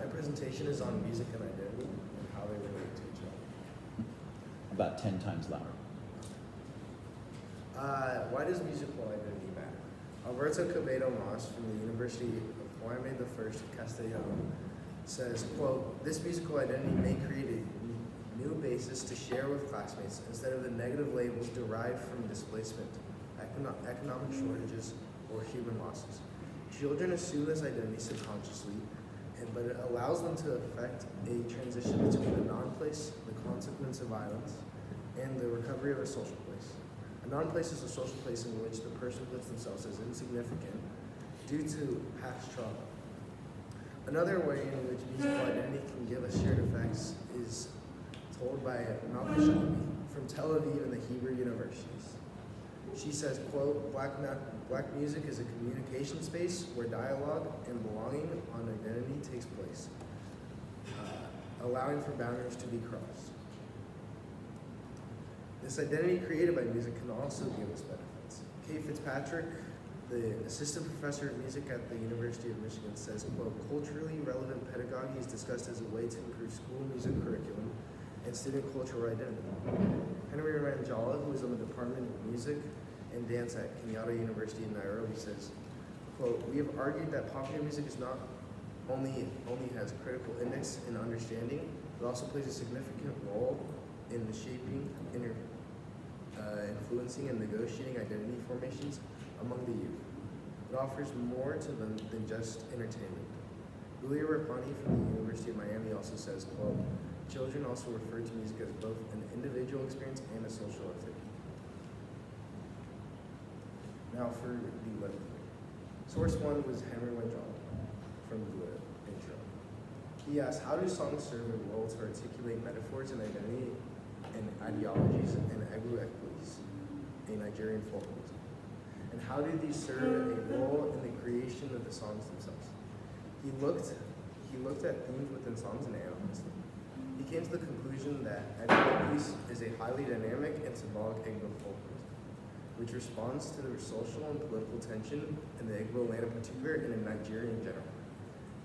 My presentation is on music and identity and how they relate to each other. About 10 times louder. Why does musical identity matter? Alberto Cabedo Mas from the University of Jaime I Castellano says, quote, this musical identity may create a new basis to share with classmates instead of the negative labels derived from displacement, economic shortages, or human losses. Children assume this identity subconsciously, but it allows them to affect a transition between the non-place, the consequence of violence, and the recovery of a social place. A non-place is a social place in which the person puts themselves as insignificant due to past trauma. Another way in which musical identity can give us shared effects is told by Malka Shalmi from Tel Aviv and the Hebrew Universities. She says, quote, black music is a communication space where dialogue and belonging on identity takes place, allowing for boundaries to be crossed. This identity created by music can also give us benefits. Kate Fitzpatrick, the assistant professor of music at the University of Michigan, says, quote, culturally relevant pedagogy is discussed as a way to improve school music curriculum and student cultural identity. Henry Ranjala, who is in the Department of Music and Dance at Kenyatta University in Nairobi, says, quote, we have argued that popular music is not only has critical index in understanding, but also plays a significant role in the shaping, influencing, and negotiating identity formations among the youth. It offers more to them than just entertainment. Julia Rapani from the University of Miami also says, quote, children also refer to music as both an individual experience and a social activity. Now for the literature. Source one was Henry Wanjala from the intro. He asked, how do songs serve a role to articulate metaphors and identity and ideologies in Egwu Ekwe's, a Nigerian folk music? And how do these serve a role in the creation of the songs themselves? He looked at themes within songs and analyzed them. He came to the conclusion that Egwu is a highly dynamic and symbolic Igbo folk music, which responds to the social and political tension in the Igbo land in particular and in Nigeria in general.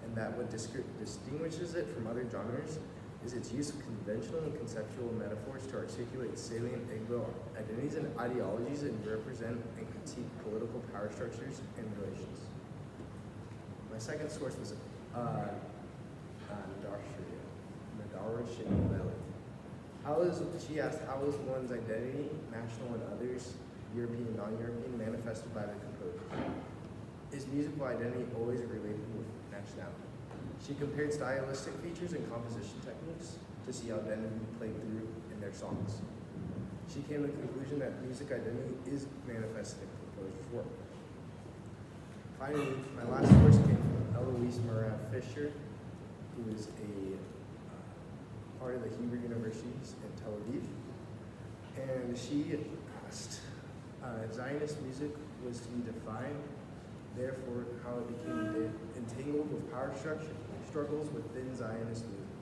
And that what distinguishes it from other genres is its use of conventional and conceptual metaphors to articulate salient Igbo identities and ideologies and represent and critique political power structures and relations. My second source was Nadara Shinibeli. She asked, how is one's identity, national and others, European, non-European, manifested by the composer? Is musical identity always related with nationality? She compared stylistic features and composition techniques to see how identity played through in their songs. She came to the conclusion that music identity is manifested in composer's work. Finally, my last source came from Eloise Moran Fisher, who is a part of the Hebrew Universities in Tel Aviv. And she asked, Zionist music was to be defined, therefore how it became entangled with power struggles within Zionist movement.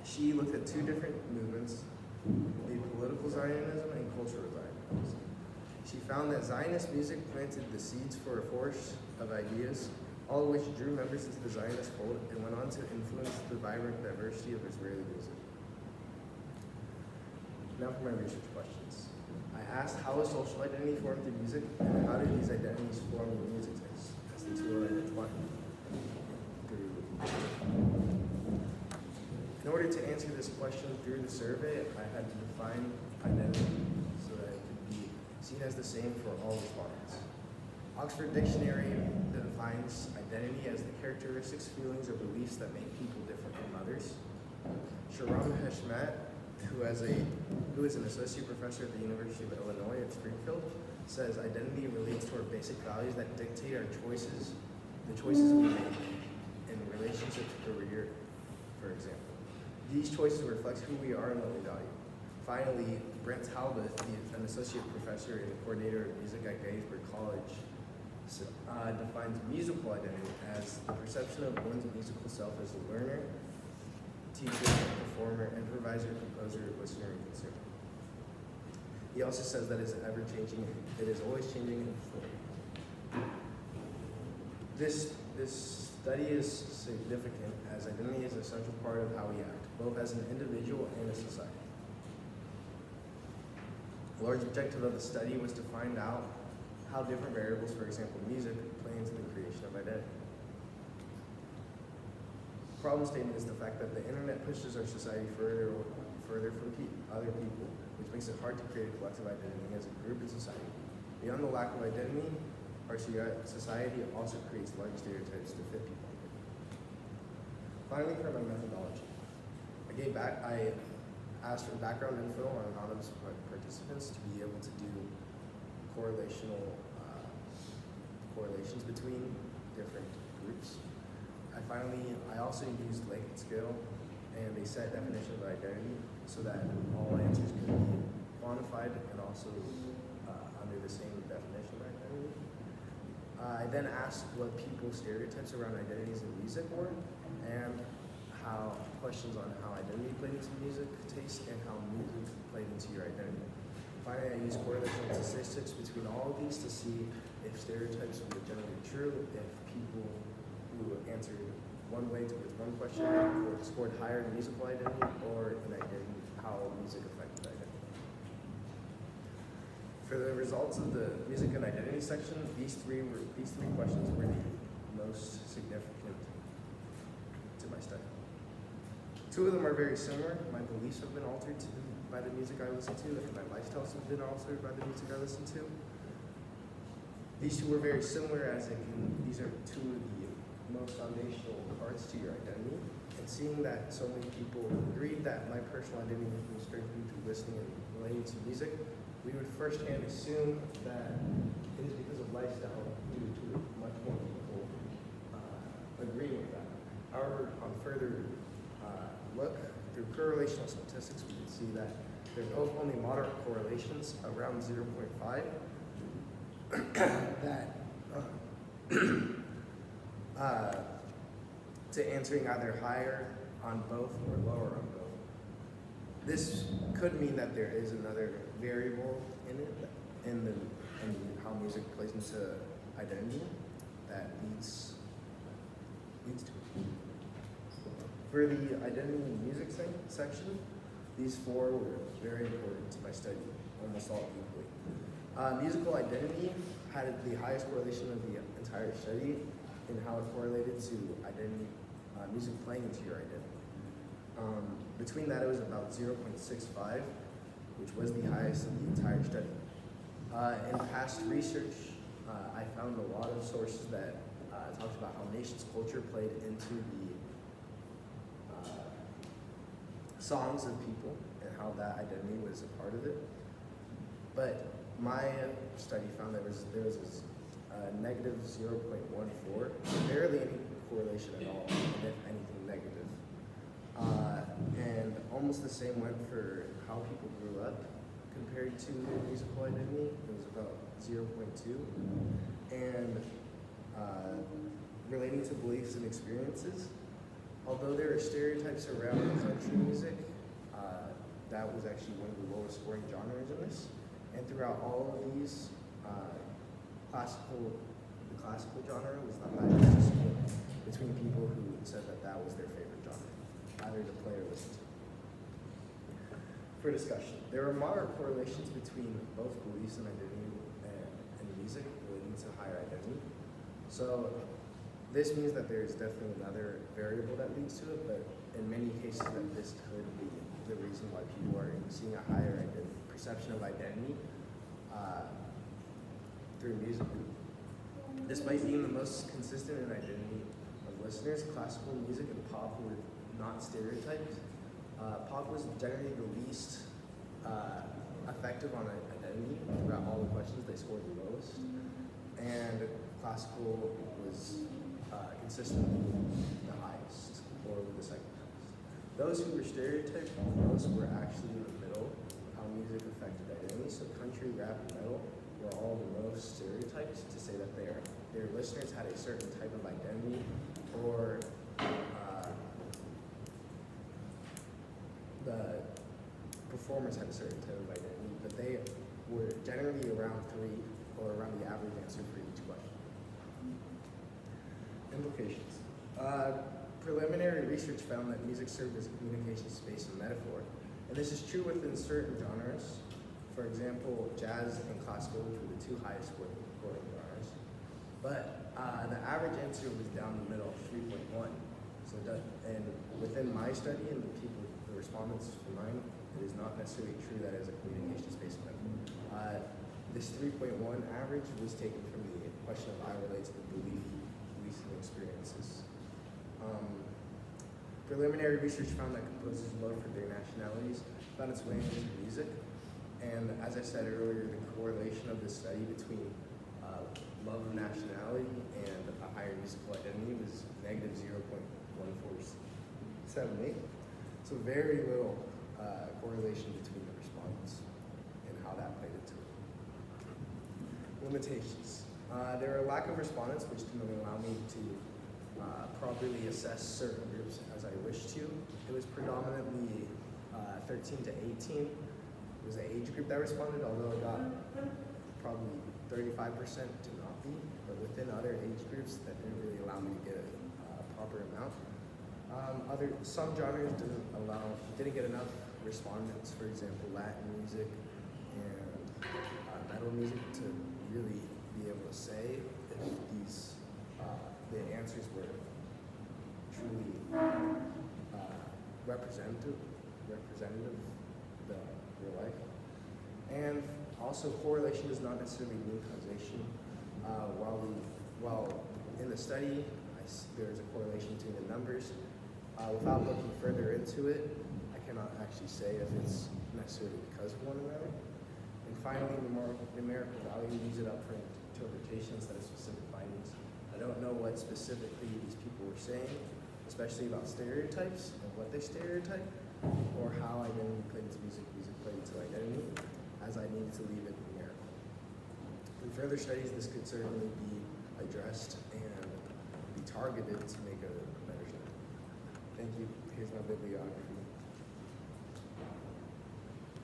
She looked at two different movements, the political Zionism and cultural Zionism. She found that Zionist music planted the seeds for a force of ideas, all of which drew members into the Zionist fold and went on to influence the vibrant diversity of Israeli music. Now for my research questions. I asked, how is social identity formed through music, and how do these identities form your music taste? As the two are intertwined. In order to answer this question through the survey, I had to define identity so that it could be seen as the same for all respondents. Oxford Dictionary defines identity as the characteristics, feelings, or beliefs that make people different from others. Sharam Heshmat, who is an associate professor at the University of Illinois at Springfield, says identity relates to our basic values that dictate our choices, the choices we make in relationship to career, for example. These choices reflect who we are and what we value. Finally, Brent Talbot, an associate professor and coordinator of music at Gettysburg College, defines musical identity as the perception of one's musical self as a learner, teacher, performer, improviser, composer, listener, and consumer. He also says that it is always changing and fluid. This This study is significant as identity is a central part of how we act, both as an individual and a society. The large objective of the study was to find out how different variables, for example, music, play into the creation of identity. The problem statement is the fact that the internet pushes our society further from other people, which makes it hard to create a collective identity as a group and society. Beyond the lack of identity, our society also creates large stereotypes to fit people. Finally, for my methodology, I asked for background info on anonymous participants to be able to do correlations between different groups. I also used Likert scale and a set definition of identity so that all answers could be quantified and also under the same definition of identity. I then asked what people's stereotypes around identities in music were, and questions on how identity played into music taste and how music played into your identity. Finally, I used correlational statistics between all of these to see if stereotypes were generally true, if people who answered one way with one question scored higher in musical identity or in identity, how music affected identity. For the results of the music and identity section, these three questions were the most significant to my study. Two of them are very similar. My beliefs have been altered by the music I listen to, and my lifestyles have been altered by the music I listen to. These two were very similar these are two of the most foundational parts to your identity. And seeing that so many people agreed that my personal identity was strengthened through listening and relating to music, we would firsthand assume that it is because of lifestyle due to much more people agreeing with that. However, on further look through correlational statistics, we can see that there's only moderate correlations around 0.5 to answering either higher on both or lower on both. This could mean that there is another variable in it, in how music plays into identity that leads to it. For the identity and music section, these four were very important to my study, almost all equally. Musical identity had the highest correlation of the entire study in how it correlated to identity, music playing into your identity. Between that, it was about 0.65, which was the highest of the entire study. In past research, I found a lot of sources that talked about how nation's culture played into the songs of people and how that identity was a part of it. But my study found there was a negative 0.14, barely any correlation at all, and if anything negative. And almost the same went for how people grew up compared to their musical identity. It was about 0.2. And relating to beliefs and experiences, although there are stereotypes around country music, that was actually one of the lowest scoring genres in this. And throughout all of these, the classical genre was the highest score between people who said that was their favorite genre, either to play or listen to. For discussion, there are moderate correlations between both beliefs and identity and music relating to higher identity. So this means that there is definitely another variable that leads to it, but in many cases that this could be the reason why people are seeing a higher perception of identity through music. Despite being the most consistent in identity of listeners, classical music and pop were not stereotyped. Pop was generally the least effective on identity. Throughout all the questions, they scored the lowest. And classical was consistently the highest, or the second highest. Those who were stereotyped most were actually in the middle of how music affected identity. So country, rap, and metal were all the most stereotyped to say that their listeners had a certain type of identity, or the performers had a certain type of identity, but they were generally around 3 or around the average answer for each question. implications. Preliminary research found that music served as a communication space and metaphor, and this is true within certain genres. For example, jazz and classical, which were the two highest scoring genres. But the average answer was down the middle, 3.1. So and within my study and the respondents for mine, it is not necessarily true that it is a communication space and metaphor. This 3.1 average was taken from the question of how it relates to beliefs and experiences. Preliminary research found that composers' love for their nationalities found its way into music. And as I said earlier, the correlation of this study between love of nationality and a higher musical identity was negative 0.1478. So very little correlation between the respondents and how that played into it. Limitations. There are a lack of respondents, which didn't allow me to properly assess certain groups as I wish to. It was predominantly 13 to 18. It was the age group that responded, although it got probably 35% to not be, but within other age groups that didn't really allow me to get a proper amount. Some genres didn't get enough respondents, for example, Latin music and metal music, to really be able to say if the answers were truly representative of real life. And also, correlation does not necessarily mean causation. While in the study, there's a correlation between the numbers. Without looking further into it, I cannot actually say if it's necessarily because of one another. And finally, numerical value, use it up for interpretations that are specific findings. I don't know what specifically these people were saying, especially about stereotypes and what they stereotype, or how identity played into music played into identity, as I needed to leave it numerical. In further studies, this could certainly be addressed and be targeted to make a better study. Thank you. Here's my bibliography.